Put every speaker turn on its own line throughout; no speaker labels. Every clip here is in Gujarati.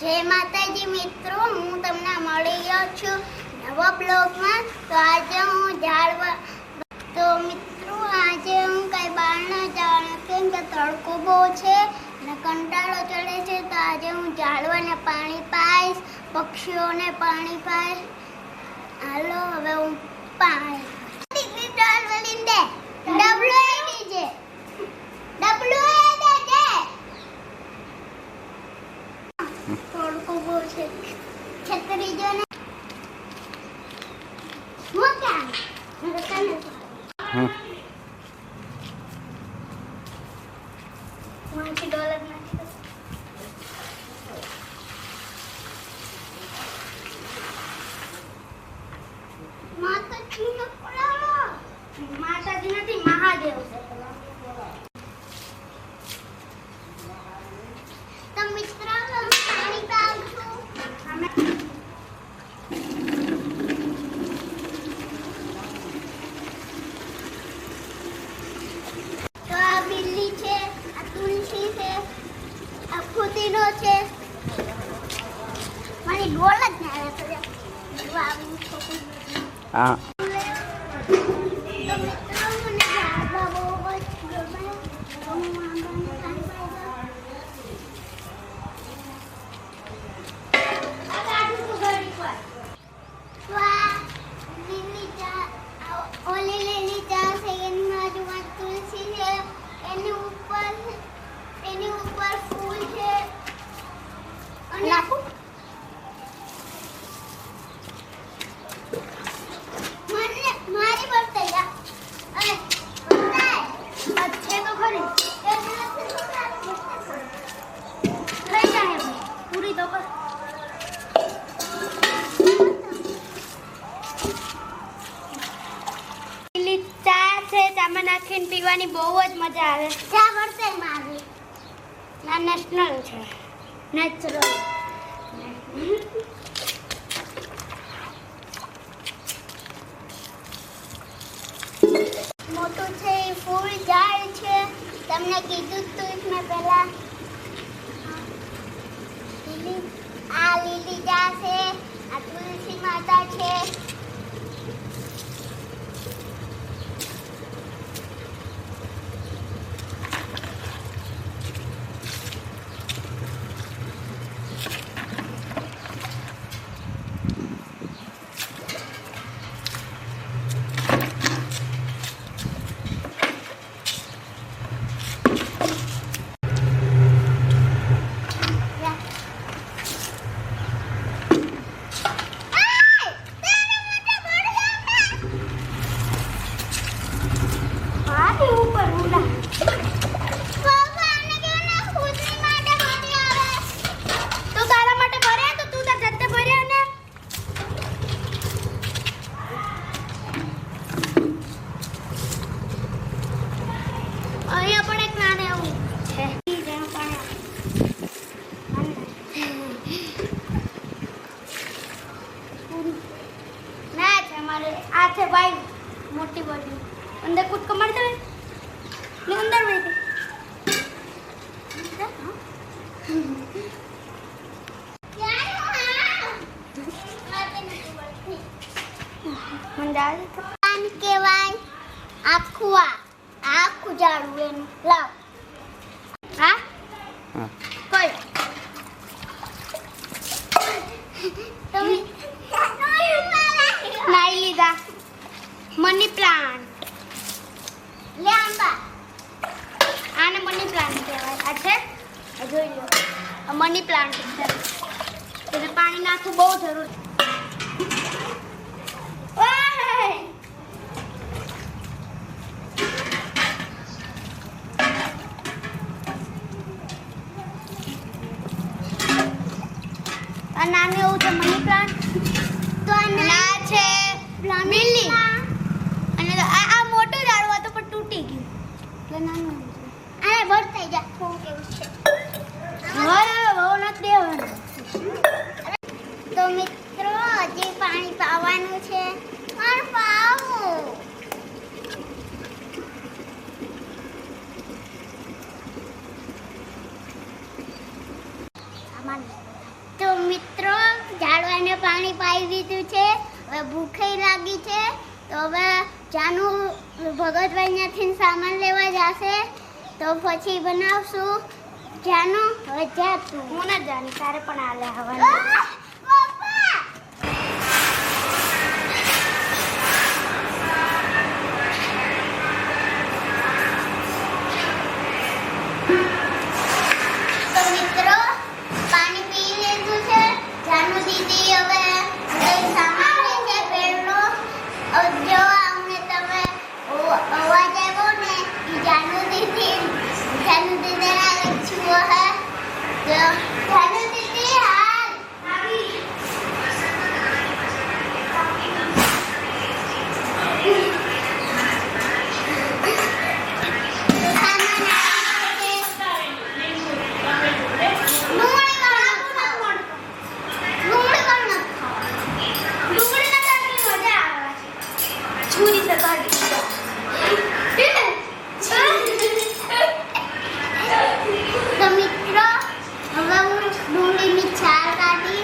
જય માતાજી મિત્રો, હું તમને મળી ગયો છું નવા બ્લોગમાં. તો આજે હું ઝાડવા તો મિત્રો આજે હું કઈ બહાર ન જવાનું કેમ કે તડકો બહુ છે અને કંટાળો ચડે છે. તો આજે હું ઝાડવાને પાણી પાઈશ, પક્ષીઓને પાણી પાઈશ. હાલો હવે હું પાણી તડકો બહુ છે. છત્રી જો ને હું ક્યાં $1 નાખી માતાજી નથી, મહાદેવ છે. તો મિત્રો હું પાણી પાઉં છું. તો આ બિલ્લી છે, આ તુલસી છે, આ ફુદીનો છે. મારી ડોલ જ ના આવે તો આવું છોકરી.
હા
એની ઉપર ફૂલ છે અને મારી બર્થડે અને अच्छे तो खरी લઈ જાય પૂરી તો કર. ચા છે, ચામાં નાખીને પીવાની બહુ જ મજા આવે. ચા વર્તે મારી ના નેશનલ છે, નેચરલ. મોટું છે એ ફૂલ ઝાડ છે. તમને કીધું તું મેં પહેલા. આ લીલી ચા છે, આ તુલસી માતા છે. અહીંયા પણ એક નાને એવું છે. ના છે અમારે આ છે ભાઈ મોટી બોડી. અંદર કૂદકો મારતો હોય ને અંદર બેઠી કેવાય આખું આખું ઝાડવું એનું. લાવ હા કોઈ નાઈ લીધા. મની પ્લાન્ટ લે આંબા, આને મની પ્લાન્ટ કહેવાય. આ છે જોઈ લો, આ મની પ્લાન્ટ છે. એને પાણી નાખવું બહુ જરૂર છે. આ નાનું એવું છે મની પ્લાન્ટ. તો આ ના છે લીલી અને આ મોટું ઝાડવું હતું પણ તૂટી ગયું એટલે નાનું છે. આ બળ થઈ જાય થોડું કેવું છે. હવે બહુ નથી દેવાનું. તો મિત્રો હજી પાણી પાવાનું છે. પણ પાવું આમાં તો મિત્રો ઝાડવાને પાણી પાઈ દીધું છે. હવે ભૂખે લાગી છે તો હવે જાનુ ભગતભાઈ ત્યાંથી સામાન લેવા જશે તો પછી બનાવશું. જાનુ હવે જા તું. હું ના જાણી તારે પણ આલે હવા. તો મિત્રો પાણી પી લીધું છે. જાનુ દીદી હવે સામાન લે છે પેડનો. જો અમને તમે અવાજ આવ્યો ને એ જાનુ દીદી ના છુઓ હે. તો જાનુ દીદી હાલ આવી. તો મિત્રો હવે હું ડુંગળીની છાલ કાઢી.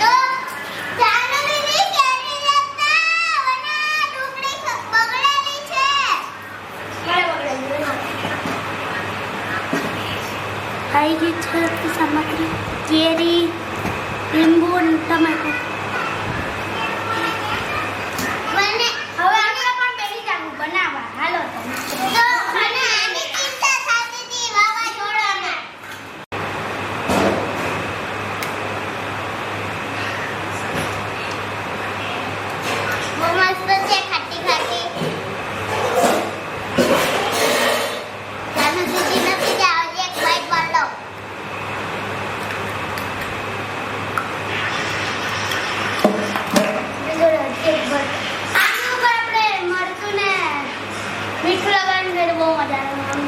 તો જાનુ દીદી કેરી લેતા વના ડુંગળી બગડેલી છે. આવી ગઈ છે સામગ્રી. કેરી, લીંબુ અને ટમાટર.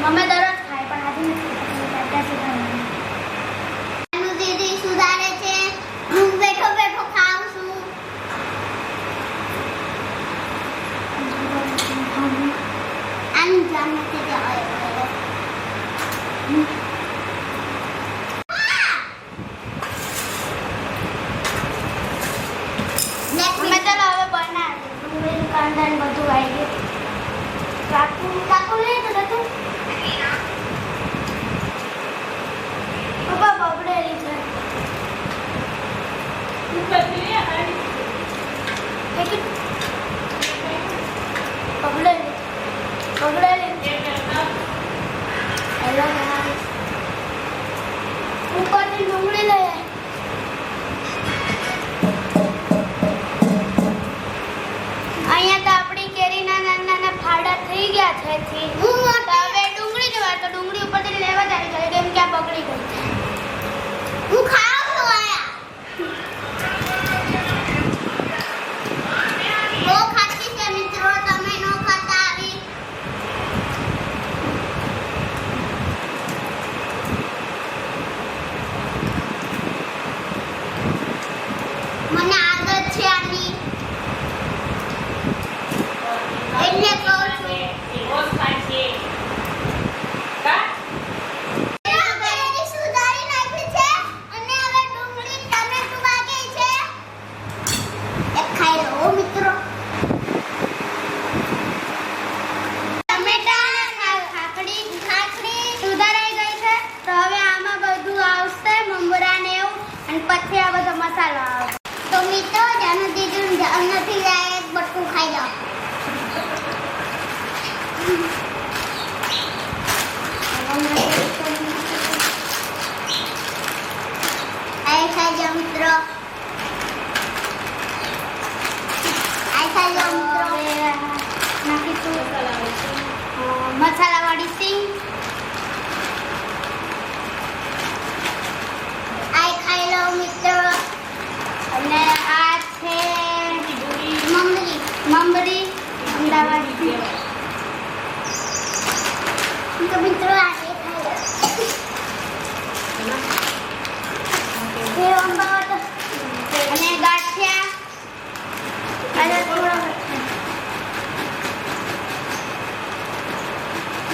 મમ્મી દરરોજ ખાય પણ આજે નથી. જાનુ દીદી સુધારે છે. હું બેઠો બેઠો ખાઉં છું. આનું જાન નથી જવાય. અમે ચાલો હવે બનાવીએ. ડુંગળી કાંદા ને બધું આવી ગયું. કાકુ લઈ તો તું પપ્પા બગડેલી છે. ઉપરથી ડુંગળી લઈ અહીંયા તો આપણી કેરીના નાના નાના ફાડા થઈ ગયા છે. હવે ડુંગળી જવા તો ડુંગળી ઉપરથી લેવા જાય છે કેમ કે આ બગડી ગઈ છે. હું ખાવ છું આયા. બહુ ખાતી છે મિત્રો. તમે નો ખાતા આવી. મને આદત છે આની એટલે કહું છું. સુધારી નાખી છે અને હવે ડુંગળી ટમેટું બાકી છે. એક ખાઈ લો મિત્રો. ટમેટા ખાખડી સુધારાઈ ગઈ છે. તો હવે આમાં બધું આવશે મમરા ને એવું અને પછી આ બધો મસાલો આવશે. તો મિત્રો જાનુ દીદી નથી જાય એક બટકું ખાઈ લો. મિત્રો નાખીશું મસાલાવાળી સિંગ. આ ખાઈ લો મિત્રો. અને આ છે મમરી અમદાવાદ. તો મિત્રો આ અને ગાંઠિયા અને થોડો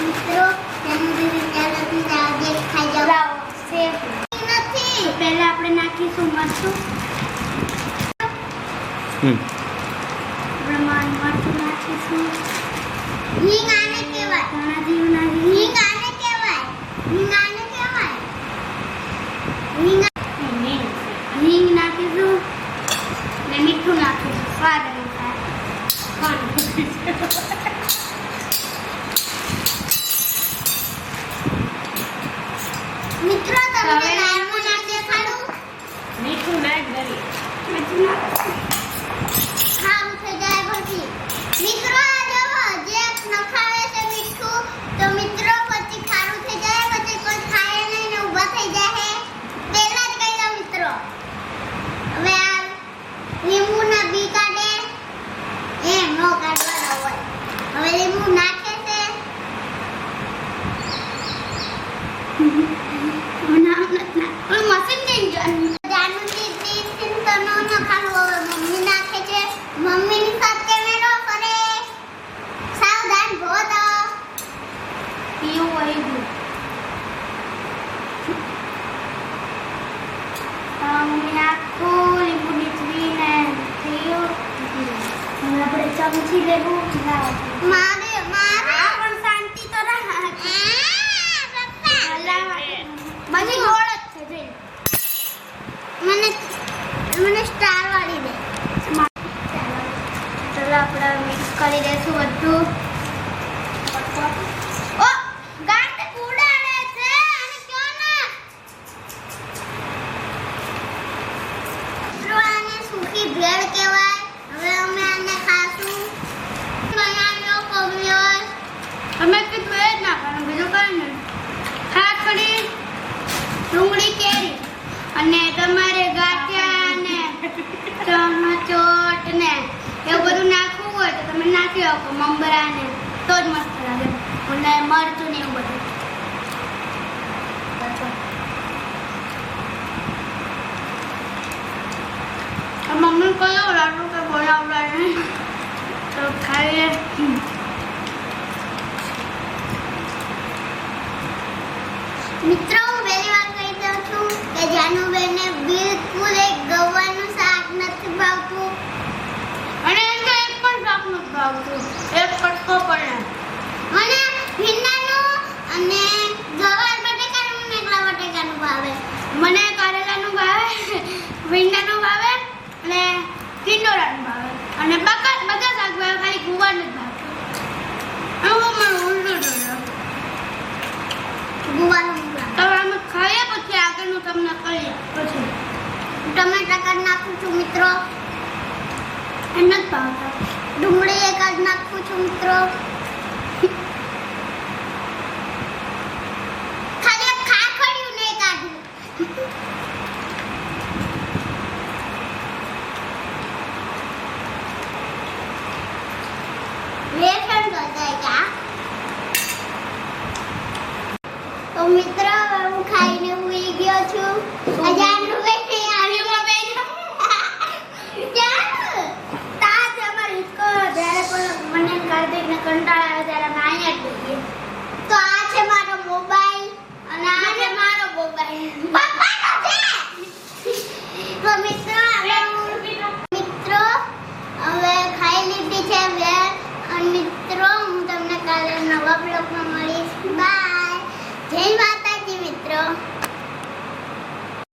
મિત્રો જાનુ દીદી મરચું મરચું નાખીશું. હિંગ આને કહેવાય. ધાણા જીરું નાખી. હિંગ આને કહેવાય. હિંગ આને કહેવાય. હિંગ નાખીશું ને મીઠું નાખીશું સ્વાદ અનુસાર. મિત્રો તમને લાઈમો નાખ દેખાડું.
મીઠું નાખ દરી.
મીઠું નાખ. ખાવું થઈ જાય પછી. મિત્રો આ જો જે નખાવે છે મીઠું તો મિત્રો પછી ખારું થઈ જાય પછી કોઈ ખાય નહીં ને ઊભા થઈ જાય. પહેલા જ કહી દઉં મિત્રો. હવે આ લીંબુના બી કાઢે એમ નો કાઢવાનો હોય. હવે લીંબુ નાખે છે. મશીન કઈ જાનુની તીન તો નો નખાવો. મમ્મી નાખે છે. મમ્મીની સાથે કેમેરો કરે. સાવધાન ભોત પીવું હોય મમ્મી આખું લીંબુ નીચવીને થયું. હવે આપણે ચમચી લેવું. મારે પણ શાંતિ તો રાખ. બધી ગોળ જ છે જોઈ. મને સ્ટાર વાળી દે. ચલો આપણે મિક્સ કરી દેશું બધું. ઓ ગાંઠ ઉડાડે છે અને ક્યો ના આને સૂકી ભેળ કહેવાય. હવે અમે આને ખાશું. બનાવ્યો કોમ્યો અમે કીધું એ જ નાખવાનું બીજું કઈ નહીં. ખાખડી ડુંગળી કેરી અને તમારે ગાંઠિયા ને ચમચોટ ને એવું બધું નાખવું હોય તો તમે નાખી શકો. મમરા ને તો જ મસ્ત લાગે. અને મરચું ને એવું બધું. મમ્મી કયો લાડુ કે બનાવડા નહીં તો ખાઈએ. મિત્રો હું પહેલી વાર કહી દઉં છું કે જાનુબેનને બિલકુલ એક ગવાનું શાક નથી ભાવતું અને એને એક પણ શાક નથી ભાવતું. એક કટકો પણ મને ભીંડાનું અને ગવાર બટેકાનું ને એકલા બટેકાનું ભાવે. મને કારેલાનું ભાવે, ભીંડાનું ભાવે અને ટીંડોરાનું ભાવે અને બધા શાક ભાવે. ખાલી ગુવારનું જ ભાવે. આવું મને ઉલટું જોયું. ગુવાનું હવે અમે ખાઈએ પછી આગળનું તમને કહીએ. પછી ટમેટા કાઢ નાખું છું મિત્રો. એમ જ ભાવતા. ડુંગળી એક જ નાખું છું મિત્રો. ખાલી ખાખડ્યું નહીં કાઢ્યું. વેફર તો જાય કા તો મિત્રો